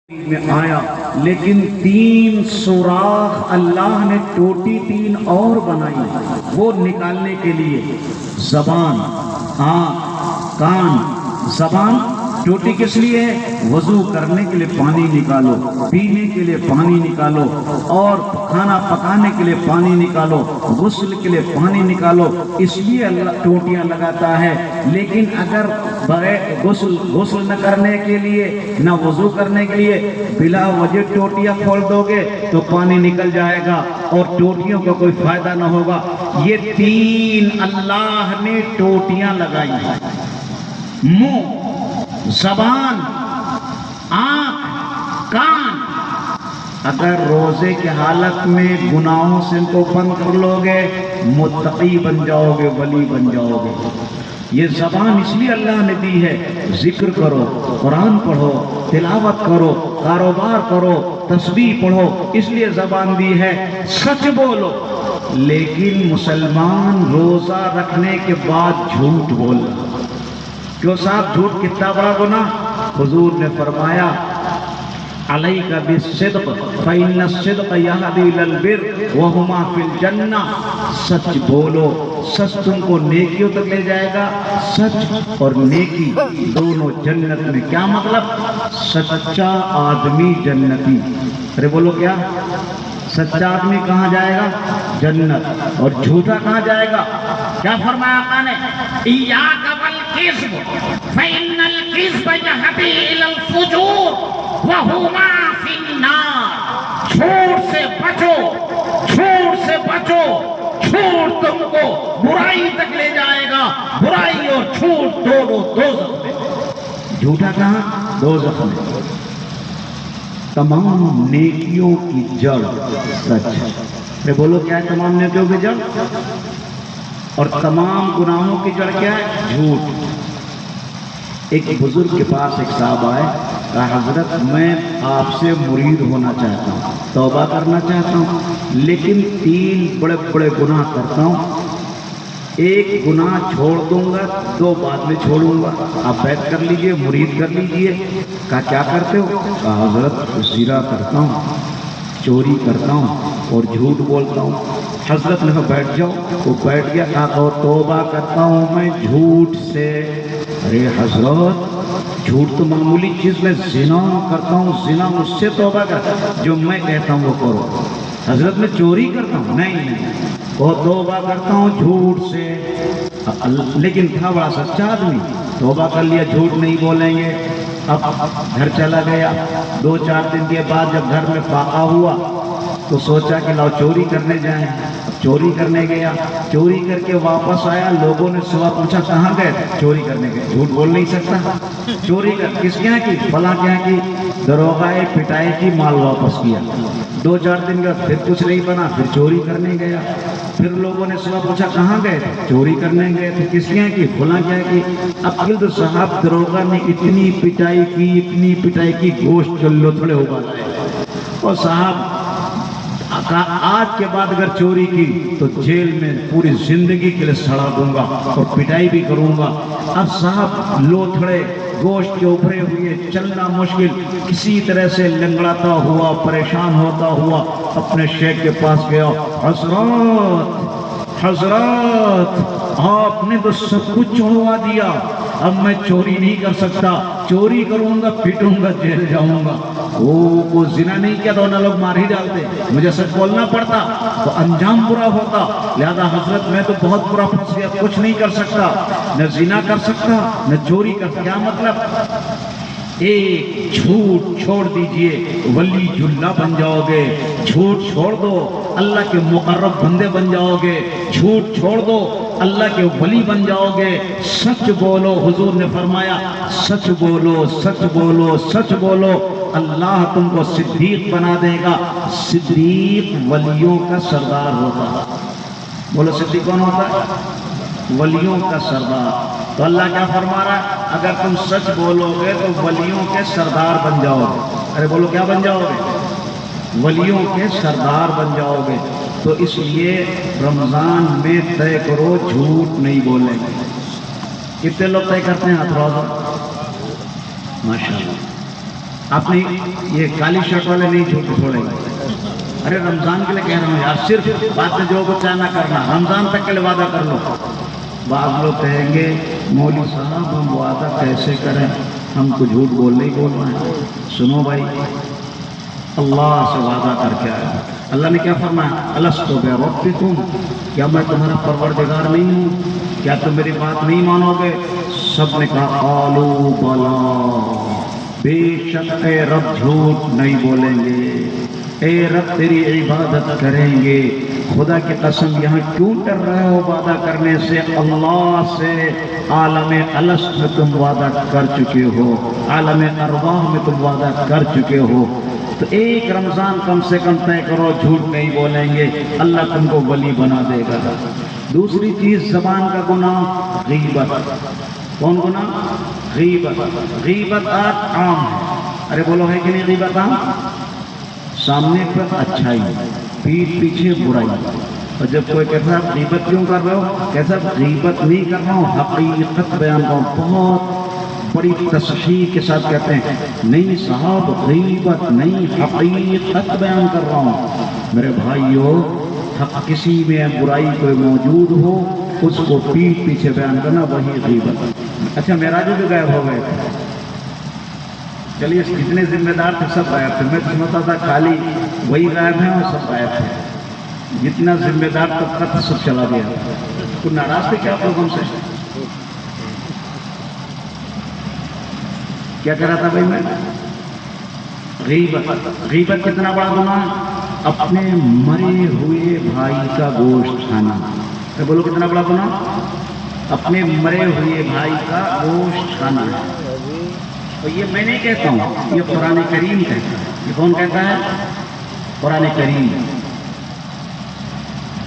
میں آیا لیکن 3 سوراخ اللہ نے ٹوٹی 3 اور بنائی وہ نکالنے کے لیے زبان، آنکھ، کان۔ زبان ٹوٹی کس لیے ہے؟ وضو کرنے کے لیے پانی نکالو، پینے کے لیے پانی نکالو، اور کھانا پکانے کے لیے پانی نکالو، غسل کے لیے پانی نکالو، اس لیے اللہ ٹوٹیاں لگاتا ہے۔ لیکن اگر بغیر غسل نہ کرنے کے لیے، نہ وضو کرنے کے لیے بلا وجہ ٹوٹیاں کھول دو گے تو پانی نکل جائے گا اور ٹوٹیوں کا کوئی فائدہ نہ ہوگا۔ یہ 3 اللہ نے ٹوٹیاں لگائی ہیں، منہ، زبان، آنکھ، کان۔ اگر روزے کی حالت میں گناہوں سے ان کو بند کر لو گے متقی بن جاؤ گے، ولی بن جاؤ گے۔ یہ زبان اس لیے اللہ نے دی ہے، ذکر کرو، قرآن پڑھو، تلاوت کرو، کاروبار کرو، تسبیح پڑھو، اس لیے زبان دی ہے۔ سچ بولو، لیکن مسلمان روزہ رکھنے کے بعد جھوٹ بولنا، کیوں صاحب جھوٹ کتنا بڑا گناہ؟ حضور نے فرمایا علیک بالصدق فإن الصدق یہدی الی البر وہما فی الجنہ۔ سچ بولو، سچ تم کو نیکیوں تک لے جائے گا۔ سچ اور نیکی دونوں جنت میں۔ کیا مطلب؟ سچا آدمی جنتی۔ ارے بولو کیا؟ سچا آدمی کہاں جائے گا؟ جنت۔ اور جھوٹا کہاں جائے گا؟ کیا فرمایا آقا نے؟ ایاک والکذب فإن الکذب یہدی الی الفجور وہما فی النار۔ جھوٹ سے بچو، جھوٹ سے بچو، جھوٹ تم کو برائی تک لے جائے گا۔ برائی اور جھوٹ دونوں دوزخ میں۔ جھوٹا کہاں؟ دوزخ میں۔ تمام نیکیوں کی جڑ سچ ہے۔ بولو کیا ہے تمام نیکیوں کی جڑ؟ اور تمام گناہوں کی جڑ کیا ہے؟ جھوٹ۔ ایک بزرگ کے پاس ایک صاحب آئے، کہا حضرت میں آپ سے مرید ہونا چاہتا ہوں، توبہ کرنا چاہتا ہوں، لیکن 3 بڑے بڑے گناہ کرتا ہوں۔ ایک گناہ چھوڑ دوں گا، 2 بعد میں چھوڑوں گا، آپ بیعت کر لیجئے، مرید کر لیجئے۔ کہا کیا کرتے ہو؟ کہا حضرت زنا کرتا ہوں، چوری کرتا ہوں اور جھوٹ بولتا ہوں۔ حضرت نے کہا بیٹھ جاؤ، وہ بیٹھ گیا۔ کہا تو توبہ کرتا ہوں میں جھوٹ سے۔ ارے حضرت جھوٹ تو معمولی چیز، میں زنا کرتا ہوں، زنا مجھ سے توبہ کرتا ہوں، جو میں کہتا ہوں وہ کرو۔ حضرت میں چوری کرتا ہوں، نہیں، وہ توبہ کرتا ہوں جھوٹ سے۔ لیکن تھا بڑا سچا آدمی، توبہ کر لیا، جھوٹ نہیں بولیں گے۔ اب گھر چلا گیا، 2-4 دن کے بعد جب گھر میں فاقہ ہوا تو سوچا کہ لاؤ چوری کرنے جائیں۔ چوری کرنے گیا، چوری کر کے واپس آیا، لوگوں نے صبح پوچھا کہاں گئے؟ چوری کرنے گئے۔ جھوٹ بول نہیں سکتا۔ چوری کس کے یہاں کی؟ فلاں کے یہاں کی۔ دروغہ پٹائی کی، مال واپس کیا۔ 2-4 دن کا پھر کچھ نہیں بنا، پھر چوری کرنے گیا۔ پھر لوگوں نے صبح پوچھا کہاں گئے؟ چوری کرنے گئے۔ تو کس کے یہاں کی؟ فلاں کے یہاں کی۔ اب خود صاحب دروغہ نے اتنی پٹائی کی، اتنی پٹائی کی، گوشت چلو تھوڑے ہو گئے۔ اور صاحب آج کے بعد اگر چوری کی تو جیل میں پوری زندگی کے لیے سڑا دوں گا اور پٹائی بھی کروں گا۔ اب صاحب لوتھڑے، گوشت کے ابھرے ہوئے، چلنا مشکل، کسی طرح سے لنگڑاتا ہوا، پریشان ہوتا ہوا اپنے شیخ کے پاس گیا۔ حضرت آپ نے تو سب کچھ چھوڑوا دیا، اب میں چوری نہیں کر سکتا، چوری کروں گا پھٹوں گا، جیل جاؤں گا۔ وہ زنا نہیں کیا تو انہیں لوگ مار ہی ڈالتے، مجھے سچ بولنا پڑتا تو انجام برا ہوتا، لہذا حضرت میں تو بہت برا پھنس گیا، کچھ نہیں کر سکتا، نہ زنا کر سکتا نہ چوری کر سکتا۔ کیا مطلب؟ ایک جھوٹ چھوڑ دیجئے، ولی جھلا بن جاؤ گے۔ جھوٹ چھوڑ دو، اللہ کے مقرب بندے بن جاؤ گے۔ جھوٹ چھوڑ دو، اللہ کے ولی بن جاؤ گے۔ سچ بولو، حضور نے فرمایا سچ بولو، سچ بولو، سچ بولو، اللہ تم کو صدیق بنا دے گا۔ صدیق ولیوں کا سردار ہوتا ہے۔ بولو صدیق کون ہوتا ہے؟ ولیوں کا سردار۔ تو اللہ کیا فرما رہا ہے؟ اگر تم سچ بولو گے تو ولیوں کے سردار بن جاؤ گے۔ ارے بولو کیا بن جاؤ گے؟ ولیوں کے سردار بن جاؤ گے۔ تو اس لیے رمضان میں طے کرو جھوٹ نہیں بولیں گے۔ کتنے لوگ طے کرتے ہیں ہاتھ روزہ؟ ماشاءاللہ۔ آپ نے یہ کالی شرٹ والے نہیں جھوٹ چھوڑیں. ارے رمضان کے لیے کہہ رہا ہوں یار, صرف بات میں جو کچھ نہ کرنا, رمضان تک کے لیے وعدہ کر لو. بعض لوگ کہیں گے مولوی صاحب ہم وعدہ کیسے کریں, ہم کو جھوٹ بولنا ہی بولنا ہے. سنو بھائی, اللہ سے وعدہ کر کے آیا. اللہ نے کیا فرمایا, الستُ بربکم, کیا میں تمہارا پروردگار نہیں ہوں, کیا تم میری بات نہیں مانو گے؟ سب نے کہا قالوا بلا, بے شک اے رب جھوٹ نہیں بولیں گے, اے رب تیری عبادت کریں گے. خدا کی قسم یہاں کیوں ڈر رہے ہو وعدہ کرنے سے؟ اللہ سے عالم الست میں تم وعدہ کر چکے ہو, عالم ارواح میں تم وعدہ کر چکے ہو. تو ایک رمضان کم سے کم طے کرو, جھوٹ نہیں بولیں گے, اللہ تم کو ولی بنا دے گا. دوسری چیز زبان کا گناہ غیبت. کون گناہ؟ غیبت. غیبت آج عام ہے. ارے بولو ہے کہ نہیں غیبت عام؟ سامنے پر اچھائی, پیٹھ پیچھے برائی. اور جب کوئی کہتا ہے غیبت کیوں کر رہے ہو, کیسا غیبت نہیں کر رہا ہوں, حقیقت بیان کر رہا ہوں. بہت بڑی تصحیح کے ساتھ کہتے ہیں نہیں صاحب غیبت نہیں, حقیقت بیان کر رہا ہوں. میرے بھائیو, کسی میں برائی کوئی موجود ہو اس کو پیٹھ پیچھے بیان کرنا وہی غیبت. اچھا معراج بھی غائب ہو گئے, چلیے جتنے ذمہ دار تھے سب غائب تھے. میں سمجھتا تھا خالی وہی غائب ہیں اور سب غائب تھے. جتنا ذمہ دار طبقہ تھا سب چلا گیا. تو ناراض تھے کیا پروگرام سے؟ کیا کہہ رہا تھا بھائی میں؟ غیبت. غیبت کتنا بڑا گناہ؟ اپنے مرے ہوئے بھائی کا گوشت کھانا. تو بولو کتنا بڑا گناہ؟ اپنے مرے ہوئے بھائی کا گوشت کھانا ہے. اور یہ میں نہیں کہتا ہوں, یہ قرآن کریم کہتا ہے. یہ کون کہتا ہے؟ قرآن کریم.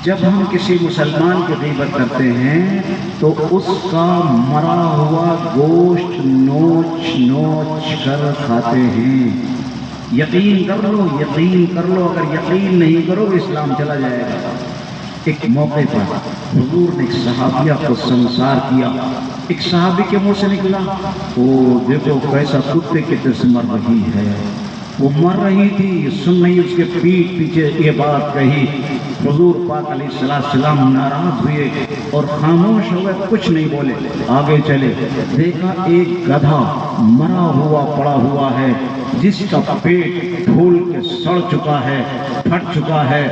جب ہم کسی مسلمان کی غیبت کرتے ہیں تو اس کا مرا ہوا گوشت نوچ نوچ کر کھاتے ہیں. یقین کر لو, یقین کر لو. اگر یقین نہیں کرو اسلام چلا جائے گا. ایک موقع پر حضور نے ایک صحابیہ کو سنسار کیا. ایک صحابی کے منہ سے نکلا, وہ دیکھو کیسا کتے کی طرح سے مر رہی ہے. وہ مر رہی تھی, سن نہیں اس کے پیٹھ پیچھے یہ بات کہی. حضور پاک علیہ السلام ناراض ہوئے اور خاموش ہو گئے, کچھ نہیں بولے. آگے چلے, دیکھا ایک گدھا مرا ہوا پڑا ہوا ہے جس کا پیٹ پھول کے سڑ چکا ہے, پھٹ چکا ہے,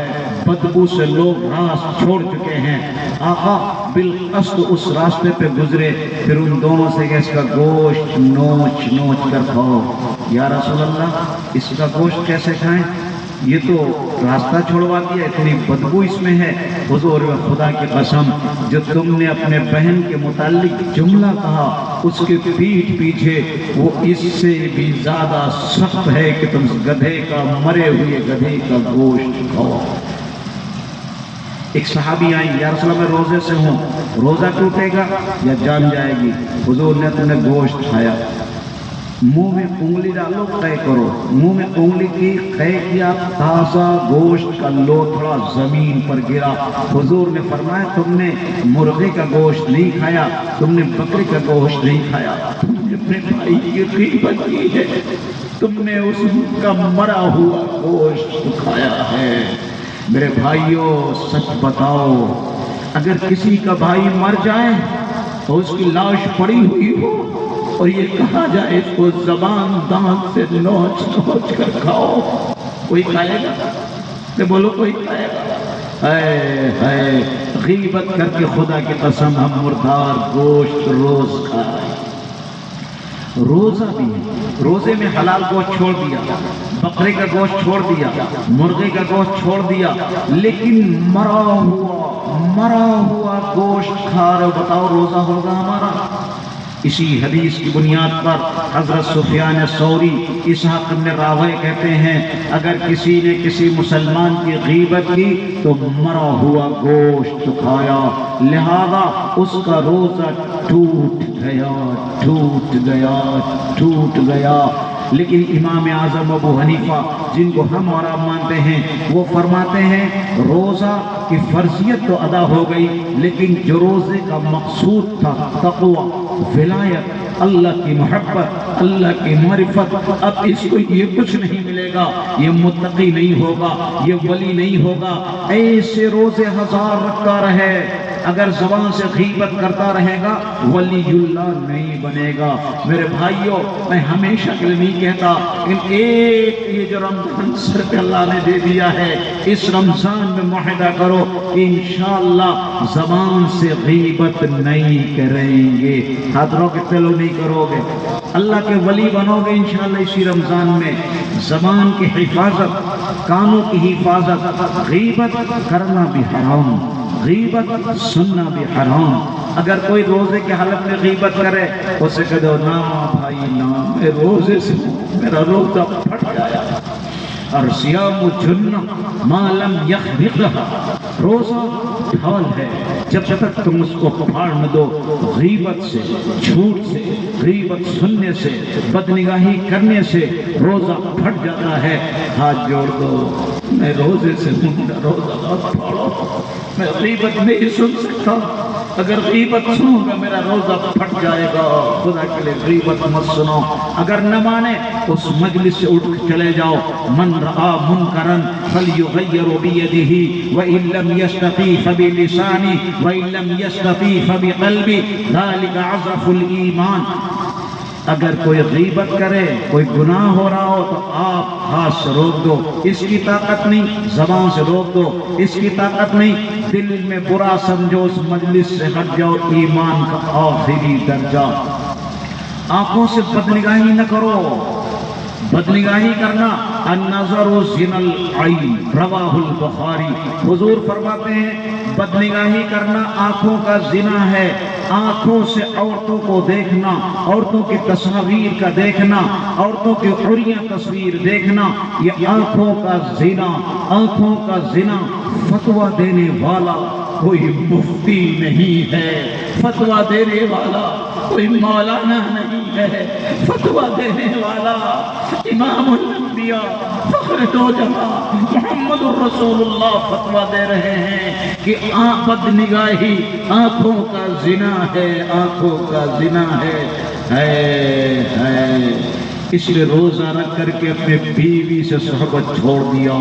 بدبو سے لوگ راہ چھوڑ چکے ہیں. آقا بالقصد اس راستے پہ گزرے, پھر ان دونوں سے کہ اس کا گوشت نوچ نوچ کر کھاؤ. یا رسول اللہ اس کا گوشت کیسے کھائیں, یہ تو راستہ چھوڑوا دیا, اتنی بدبو اس میں ہے. حضور خدا کی قسم, جو تم نے اپنے بہن کے متعلق جملہ کہا اس کے پیٹھ پیچھے وہ اس سے بھی زیادہ سخت ہے کہ تم گدھے کا, مرے ہوئے گدھے کا گوشت کھاؤ. ایک صحابی آئی, یا رسول اللہ میں روزے سے ہوں, روزہ ٹوٹے گا یا جان جائے گی؟ حضور نے تم نے گوشت کھایا, منہ میں انگلی ڈالو, قے کرو. منہ میں انگلی کی, قے کیا, تازہ گوشت کا لوتھڑا زمین پر گرا. حضور نے فرمایا تم نے مرغے کا گوشت نہیں کھایا, تم نے بکرے کا گوشت نہیں کھایا, تم نے اپنے بھائی کی غیبت کی ہے, تم نے اس کا مرا ہوا گوشت کھایا ہے. میرے بھائیوں سچ بتاؤ, اگر کسی کا بھائی مر جائے تو اس کی لاش پڑی ہوئی ہو اور یہ کہا جائے اس کو زبان دانت سے نوچ نوچ کر کھاؤ, کوئی کھائے گا؟ تو بولو کوئی کھائے گا؟ اے غیبت کر کے خدا کی قسم ہم مردار گوشت روز کھائے. روزہ بھی, روزے میں حلال گوشت چھوڑ دیا, بکرے کا گوشت چھوڑ دیا, مرغے کا گوشت چھوڑ دیا, لیکن مرا ہوا گوشت کھا رہے. بتاؤ روزہ ہوگا ہمارا؟ اسی حدیث کی بنیاد پر حضرت سفیان ثوری, اسحاق بن راہویہ کہتے ہیں اگر کسی نے کسی مسلمان کی غیبت کی تو مرا ہوا گوشت کھایا, لہذا اس کا روزہ ٹوٹ گیا, ٹوٹ گیا, ٹوٹ گیا. لیکن امام اعظم ابو حنیفہ جن کو ہم اور آپ مانتے ہیں وہ فرماتے ہیں روزہ کی فرضیت تو ادا ہو گئی, لیکن جو روزے کا مقصود تھا تقوی, ولایت, اللہ کی محبت، اللہ کی معرفت، اب اس کو یہ کچھ نہیں ملے گا، یہ متقی نہیں ہوگا، یہ ولی نہیں ہوگا۔ ایسے روزے ہزار رکھتا رہے، اگر زبان سے غیبت کرتا رہے گا ولی اللہ نہیں بنے گا۔ میرے بھائیوں، میں ہمیشہ کے لیے نہیں کہتا، ان ایک یہ جو رمضان سر پہ اللہ نے دے دیا ہے، اس رمضان میں معاہدہ کرو کہ انشاءاللہ زبان سے غیبت نہیں کریں گے۔ حاضروں کے تلو نہیں کرو گے، اللہ کے ولی بنو گے انشاءاللہ اسی رمضان میں۔ زبان کی حفاظت، کانوں کی حفاظت، غیبت کرنا بھی حرام، غیبت سننا بھی حرام۔ اگر کوئی روزے کے حالت میں غیبت کرے، اسے کہہ دو نا بھائی نا، میں روزے سے میرا روزہ پھٹ گیا۔ اور صیام جنہ ما لم یخرقہ، روزہ ڈھال ہے، جب تک تم اس کو پھاڑ نہ دو۔ غیبت سے، جھوٹ سے، غیبت سننے سے، بدنگاہی کرنے سے روزہ پھٹ جاتا ہے۔ ہاتھ جوڑ دو، میں روزے سے ہوں، میرا روزہ مت پھاڑو، میں غیبت نہیں سن سکتا، اگر غیبت سنوں گا میرا روزہ پھٹ جائے گا۔ خدا کے لیے غیبت مت سنو۔ اگر نہ مانے اس مجلس سے اٹھ کے چلے جاؤ۔ من رآ منکرا فلیغیر بیدہ وان لم یستطع فبلسانہ وان لم یستطع فبقلبہ ذلک اضعف الایمان۔ اگر کوئی غیبت کرے، کوئی گناہ ہو رہا ہو تو آپ ہاتھ سے روک دو، اس کی طاقت نہیں، زبان سے روک دو، اس کی طاقت نہیں، دل میں برا سمجھو، اس مجلس سے ہٹ جاؤ، ایمان کا آخری درجہ۔ آنکھوں سے بدنگاہی نہ کرو، بدنگاہی کرنا النظر زنا العین، رواہ البخاری۔ حضور فرماتے ہیں بدنگاہی کرنا آنکھوں کا زنا ہے۔ آنکھوں سے عورتوں کو دیکھنا، عورتوں کی تصاویر کا دیکھنا، عورتوں کی عریاں تصویر دیکھنا، یہ آنکھوں کا زنا، آنکھوں کا زنا۔ فتویٰ دینے والا کوئی مفتی نہیں ہے، فتویٰ دینے والا کوئی مولانا نہیں ہے، فتویٰ دینے والا امام الانبیاء فخر دو جہاں محمد الرسول اللہ فتویٰ دے رہے ہیں کہ بد نگاہی آنکھوں کا زنا ہے، آنکھوں کا زنا ہے۔ اس لیے روزہ رکھ کر کے اپنے بیوی سے صحبت چھوڑ دیا،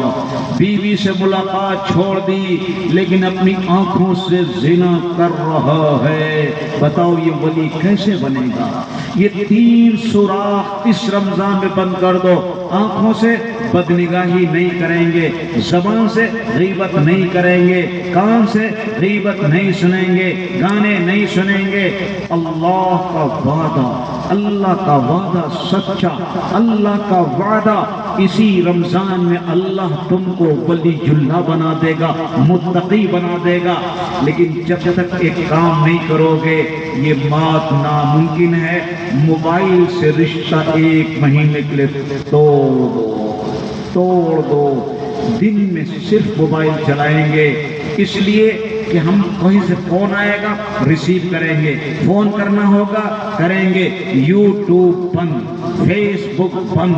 بیوی سے ملاقات چھوڑ دی، لیکن اپنی آنکھوں سے زنا کر رہا ہے۔ بتاؤ یہ ولی کیسے بنے گا؟ یہ 3 سوراخ اس رمضان میں بند کر دو۔ آنکھوں سے بدنگاہی نہیں کریں گے، زبان سے غیبت نہیں کریں گے، کان سے غیبت نہیں سنیں گے، گانے نہیں سنیں گے۔ اللہ کا وعدہ، اللہ کا وعدہ سچا، اللہ کا وعدہ اسی رمضان میں اللہ تم کو ولی اللہ بنا دے گا، متقی بنا دے گا۔ لیکن جب تک ایک کام نہیں کرو گے یہ بات ناممکن ہے۔ موبائل سے رشتہ 1 مہینے کے لیے توڑ دو، دن میں صرف موبائل چلائیں گے، اس لیے کہ ہم کہیں سے فون آئے گا ریسیو کریں گے، فون کرنا ہوگا کریں گے، یوٹیوب بند، فیس بک بند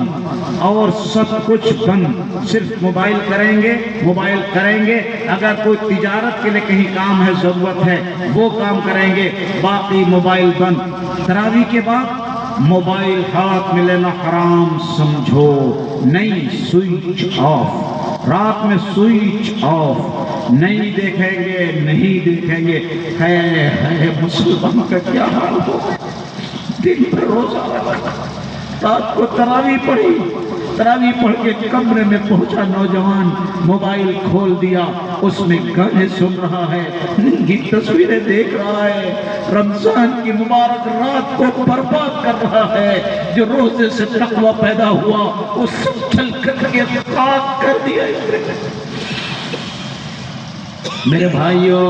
اور سب کچھ بند، صرف موبائل کریں گے، موبائل کریں گے۔ اگر کوئی تجارت کے لیے کہیں کام ہے، ضرورت ہے، وہ کام کریں گے، باقی موبائل بند۔ تراویح کے بعد موبائل ہاتھ میں لینا حرام سمجھو، نہیں، سوئچ آف، رات میں سوئچ آف، نہیں دیکھیں گے، نہیں دیکھیں گے۔ ہے مسلمان کا کیا حال ہو، دن پر روزہ رکھا، رات کو تراویح پڑھی، تراویح پڑھ کے کمرے میں پہنچا نوجوان، موبائل کھول دیا، اس میں گانے سن رہا ہے، ننگی تصویریں دیکھ رہا ہے، رمضان کی مبارک رات کو برباد کر رہا ہے۔ جو روزے سے تقویٰ پیدا ہوا وہ سب چھل کر کے خاک کر دیا۔ میرے بھائیوں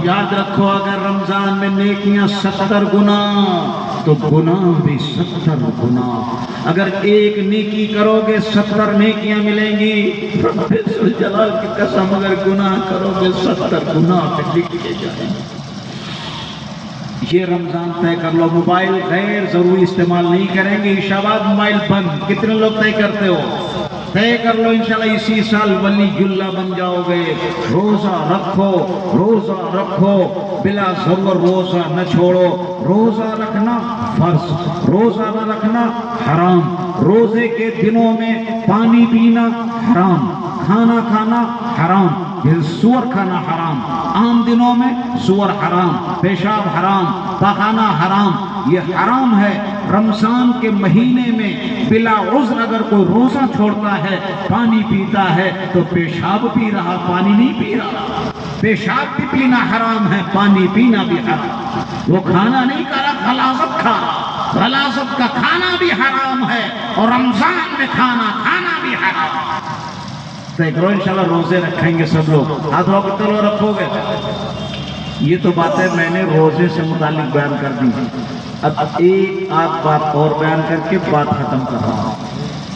یاد رکھو، اگر رمضان میں نیکیاں 70 گنا تو گناہ بھی 70 گنا۔ اگر ایک نیکی کرو گے 70 نیکیاں ملیں گی۔ رب ذوالجلال کی قسم اگر گناہ کرو گے 70 گناہ پہ لکھے جائیں گے۔ یہ رمضان طے کر لو، موبائل غیر ضروری استعمال نہیں کریں گے۔ عشاء بعد موبائل بند۔ کتنے لوگ طے کرتے ہو؟ طے کر لو انشاءاللہ اسی سال ولی اللہ بن جاؤ گے۔ روزہ رکھو، روزہ رکھو، بلا ضرور روزہ نہ چھوڑو۔ روزہ رکھنا فرض، روزہ نہ رکھنا حرام۔ روزے کے دنوں میں پانی پینا حرام، کھانا کھانا حرام، پھر سور کھانا حرام۔ عام دنوں میں سور حرام، پیشاب حرام، پخانا حرام، یہ حرام ہے۔ رمضان کے مہینے میں بلا عذر اگر کوئی روزہ چھوڑتا ہے، پانی پیتا ہے تو پیشاب پی رہا، پانی نہیں پی رہا۔ پیشاب بھی پینا حرام ہے، پانی پینا بھی حرام۔ وہ کھانا نہیں کھا رہا، غلاظت کھا رہا، غلاظت کا کھانا بھی حرام ہے، اور رمضان میں کھانا کھانا بھی حرام۔ تو انشاءاللہ روزے رکھیں گے سب لوگ، ہاتھ رو رکھو گے۔ یہ تو باتیں میں نے روزے سے متعلق بیان کر دی۔ اب ایک آدھ بات اور بیان کر کے بات ختم کر رہا ہوں۔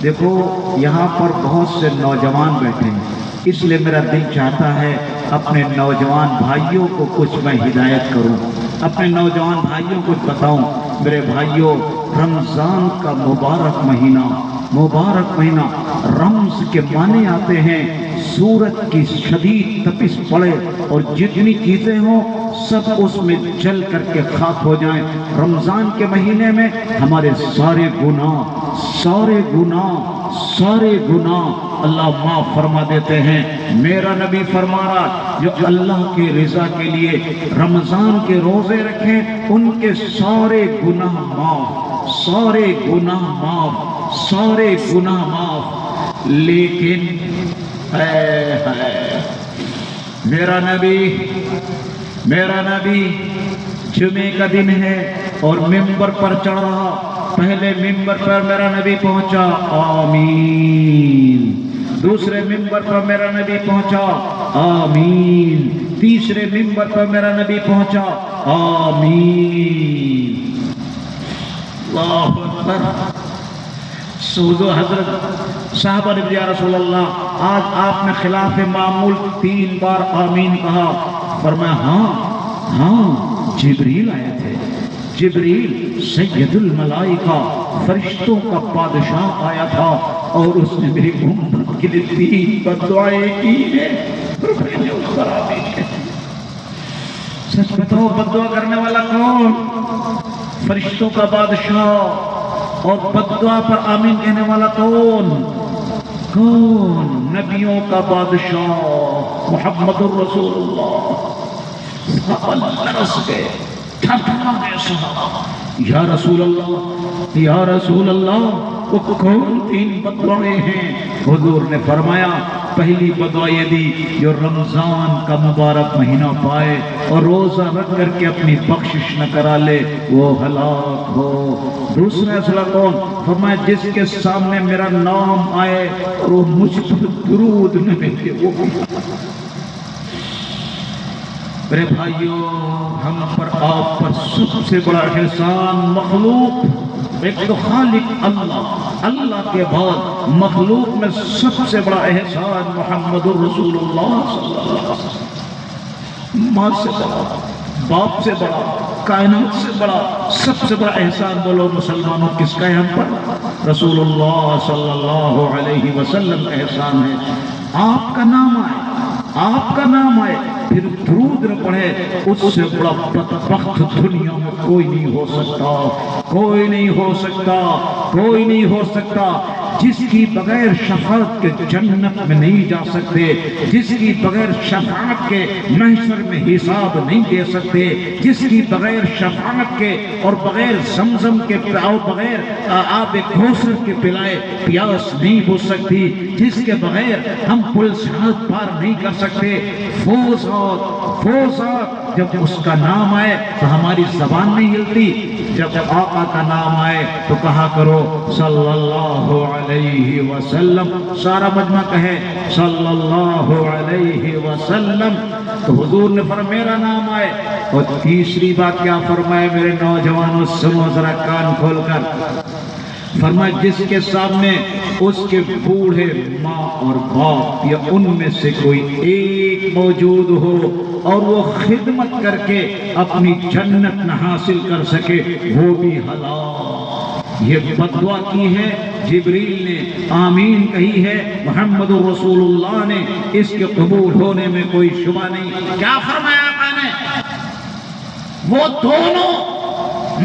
دیکھو یہاں پر بہت سے نوجوان بیٹھے ہیں، اس لیے میرا دل چاہتا ہے اپنے نوجوان بھائیوں کو کچھ میں ہدایت کروں، اپنے نوجوان بھائیوں کو بتاؤں۔ میرے بھائیوں، رمضان کا مبارک مہینہ، مبارک مہینہ، رمز کے معنی آتے ہیں سورج کی شدید تپش پڑے اور جتنی چیزیں ہوں سب اس میں جل کر کے خاک ہو جائیں۔ رمضان کے مہینے میں ہمارے سارے گناہ اللہ معاف فرما دیتے ہیں۔ میرا نبی فرما رہا جو اللہ کی رضا کے لیے رمضان کے روزے رکھیں ان کے سارے گناہ معاف، سارے گناہ معاف، سارے گناہ معاف۔ لیکن میرا نبی جمعے کا دن ہے اور ممبر پر چڑھ رہا، پہلے ممبر پر میرا نبی پہنچا، آمین۔ دوسرے ممبر پر میرا نبی پہنچا، آمین۔ تیسرے ممبر پر میرا نبی پہنچا، آمین۔ اللہ اکبر۔ سعودو حضرت صحابہ نے یا رسول اللہ آج آپ نے خلاف معمول 3 بار آمین کہا۔ فرمایا ہاں جبریل آئے تھے، جبریل سید الملائکہ فرشتوں کا بادشاہ آیا تھا اور اس نے میری امت کے لیے 3 بددعائیں کی ہیں۔ سچ بتاؤ بددعا کرنے والا کون؟ فرشتوں کا بادشاہ۔ اور بددعا پر آمین کہنے والا کون؟ نبیوں کا بادشاہ محمد الرسول اللہ۔ یا رسول اللہ، یا رسول اللہ، وہ کون 3 بددعائیں ہیں؟ حضور نے فرمایا پہلی بددعا یہ دی جو رمضان کا مبارک مہینہ پائے اور روزہ رکھ کر کے اپنی بخشش نہ کرا لے وہ ہلاک ہو۔ دوسرا اصلہ کون؟ فرمایا جس کے سامنے میرا نام آئے اور وہ مجھ پر درود نہ بھیجے وہ بھی۔ میرے بھائیوں، ہم پر آپ پر سب سے بڑا احسان مخلوق، ایک تو خالق اللہ کے بعد مخلوق میں سب سے بڑا احسان محمد الرسول اللہ صلی اللہ علیہ وسلم۔ ماں سے بڑا، باپ سے بڑا، کائنات سے بڑا، سب سے بڑا احسان بولو مسلمانوں کس کا ہے ہم پر؟ رسول اللہ صلی اللہ علیہ وسلم کا احسان ہے۔ آپ کا نام آئے، آپ کا نام آئے پھر درود نہ پڑھے، اس سے بڑا بدبخت دنیا میں کوئی نہیں ہو سکتا، کوئی نہیں ہو سکتا، کوئی نہیں ہو سکتا۔ جس کی بغیر شفاعت کے جنت میں نہیں جا سکتے، جس کی بغیر شفاعت کے محشر میں حساب نہیں دے سکتے، جس کی بغیر شفاعت کے اور بغیر زمزم کے اور بغیر آب کوثر کے پلائے پیاس نہیں ہو سکتی، جس کے بغیر ہم پل صراط پار نہیں کر سکتے۔ فوزات جب اس کا نام آئے تو ہماری زبان نہیں ہلتی، جب آقا کا نام آئے تو کہا کرو صلی اللہ علیہ وسلم، سارا مجمع کہے صلی اللہ علیہ وسلم۔ تو حضور نے فرمایا میرا نام آئے، اور تیسری بات کیا فرمائے؟ میرے نوجوانوں سنو ذرا کان کھول کر، فرمایا جس کے سامنے اس کے بوڑھے ماں اور باپ یا ان میں سے کوئی ایک موجود ہو اور وہ خدمت کر کے اپنی جنت نہ حاصل کر سکے وہ بھی ہلاک۔ یہ بددعا کی ہے جبریل نے، آمین کہی ہے محمد رسول اللہ نے، اس کے قبول ہونے میں کوئی شبہ نہیں۔ کیا فرمایا آقا نے؟ وہ دونوں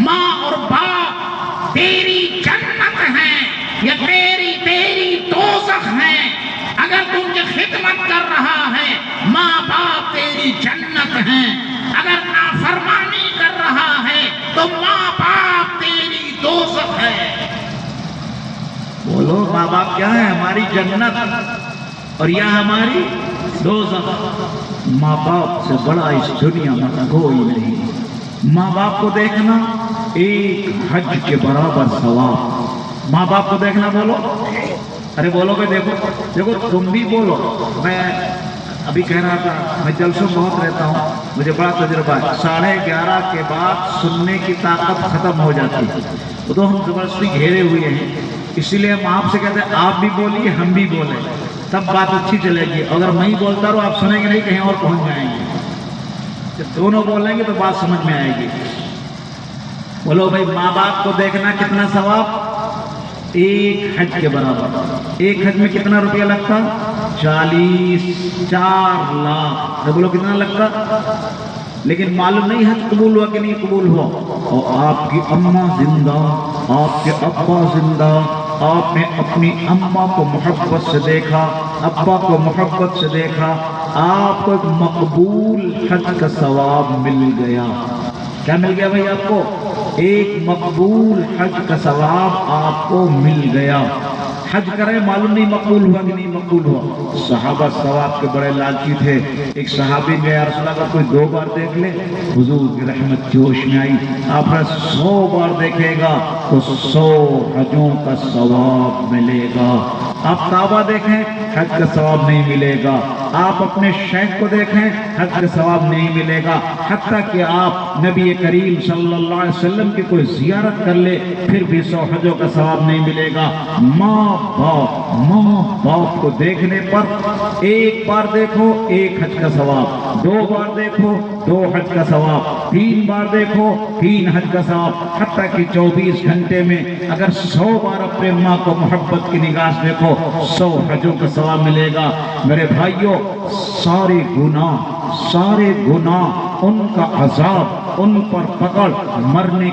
ماں اور باپ تیری جنت ہیں یا تیری دوزخ ہیں۔ اگر تم کی خدمت کر رہا ہے ماں باپ تیری جنت ہیں، اگر نافرمانی کر رہا ہے تو ماں باپ تیری دوزخ ہے۔ بولو ماں باپ کیا ہے؟ ہماری جنت اور یا ہماری دوزخ۔ ماں باپ سے بڑا اس دنیا میں کوئی نہیں۔ ماں باپ کو دیکھنا ایک حج کے برابر ثواب۔ ماں باپ کو دیکھنا، بولو، ارے بولو کہ دیکھو تم بھی بولو۔ میں ابھی کہہ رہا تھا میں جلسوں بہت رہتا ہوں، مجھے بڑا تجربہ ہے۔ 11:30 کے بعد سننے کی طاقت ختم ہو جاتی ہے، وہ تو ہم زبردستی گھیرے ہوئے ہیں، اسی لیے ہم آپ سے کہتے ہیں آپ بھی بولیے ہم بھی بولیں، تب بات اچھی چلے گی۔ اگر میں ہی بولتا رہوں آپ سنیں گے نہیں، کہیں اور پہنچ جائیں گے۔ جب دونوں بولیں گے تو بات سمجھ میں آئے گی۔ بولو بھائی، ماں باپ کو دیکھنا کتنا ثواب؟ ایک حج کے برابر۔ ایک حج میں کتنا روپیہ لگتا؟ 4 لاکھ۔ بولو کتنا لگتا؟ لیکن معلوم نہیں حج قبول ہوا کہ نہیں قبول ہوا۔ اور آپ کی اماں زندہ، آپ کے ابا زندہ، آپ نے اپنی اماں کو محبت سے دیکھا، ابا کو محبت سے دیکھا، آپ کو ایک مقبول حج کا ثواب مل گیا۔ کیا مل گیا بھائی آپ کو؟ ایک مقبول حج کا ثواب آپ کو مل گیا۔ حج کرے معلوم نہیں مقبول ہوا کہ نہیں مقبول ہوا۔ صحابہ ثواب کے بڑے لالچی تھے۔ ایک صحابی نے یا رسول اللہ اگر کوئی 2 بار دیکھ لے، حضور کی رحمت جوش میں آئی، آپ نے 100 بار دیکھے گا تو 100 حجوں کا ثواب ملے گا۔ آپ کعبہ دیکھیں حج کا ثواب نہیں ملے گا، آپ اپنے شیخ کو دیکھیں حج کا ثواب نہیں ملے گا، حتیٰ کہ آپ نبی کریم صلی اللہ علیہ وسلم کی کوئی زیارت کر لے پھر بھی 100 حجوں کا ثواب نہیں ملے گا۔ ماں باپ کو دیکھنے پر ایک بار دیکھو 1 حج کا ثواب، 2 بار دیکھو 2 حج کا ثواب، 3 بار دیکھو 3 حج کا ثواب، حتیٰ کہ 24 گھنٹے میں اگر 100 بار اپنے ماں کو محبت کی نگاہ سے دیکھو 100 حجوں کا ثواب ملے گا۔ میرے بھائیوں، سارے گناہ ان کا عذاب ان پر پکڑ مرنے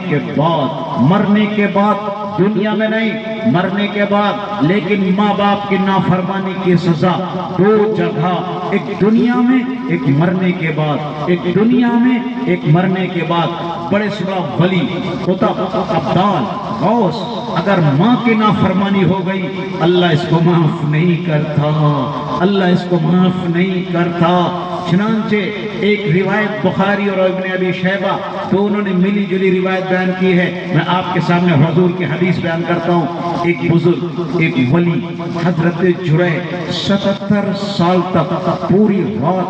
کے بعد دنیا میں نہیں، مرنے کے بعد، لیکن ماں باپ کی نافرمانی کی سزا 2 جگہ، ایک دنیا میں ایک مرنے کے بعد، ایک دنیا میں ایک مرنے کے بعد۔ بڑے سے بڑا ولی قطب ابدال غوث اگر ماں کی نافرمانی ہو گئی اللہ اس کو معاف نہیں کرتا، اللہ اس کو معاف نہیں کرتا۔ چنانچہ ایک روایت بخاری اور ابن ابی شیبہ دونوں نے ملی جلی روایت بیان کی ہے، میں آپ کے سامنے حضور کی حدیث بیان کرتا ہوں۔ ایک بزرگ، ایک ولی حضرت جریح 77 سال تک پوری رات